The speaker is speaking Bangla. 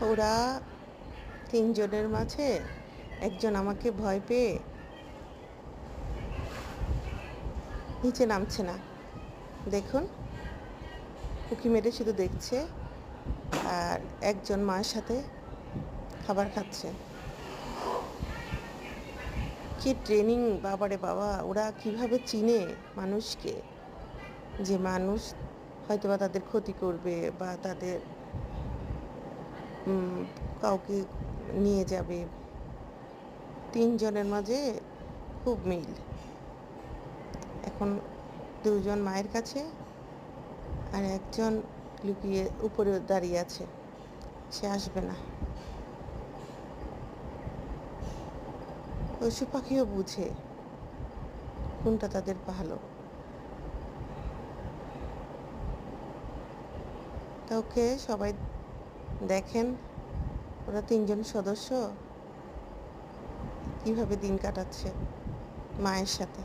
ওরা ৩ জনের মাঝে একজন আমাকে ভয় পেয়ে নিচে নামছে না। দেখুন, উঁকি মেরে শুধু দেখছে আর একজন মায়ের সাথে খাবার খাচ্ছে। কি ট্রেনিং বাবারে বাবা! ওরা কিভাবে চিনে মানুষকে, যে মানুষ হয়তোবা তাদের ক্ষতি করবে বা তাদের উম কাউকে নিয়ে যাবে। ৩ জনের মাঝে খুব মিল। এখন ২ জন মায়ের কাছে আর একজন লুকিয়ে উপরে দাঁড়িয়ে আছে। সে আসবে না। পশু পাখিও বুঝে কোনটা তাদের ভালো। তা ওকে সবাই দেখেন, ওরা ৩ জন সদস্য কিভাবে দিন কাটাচ্ছে মায়ের সাথে।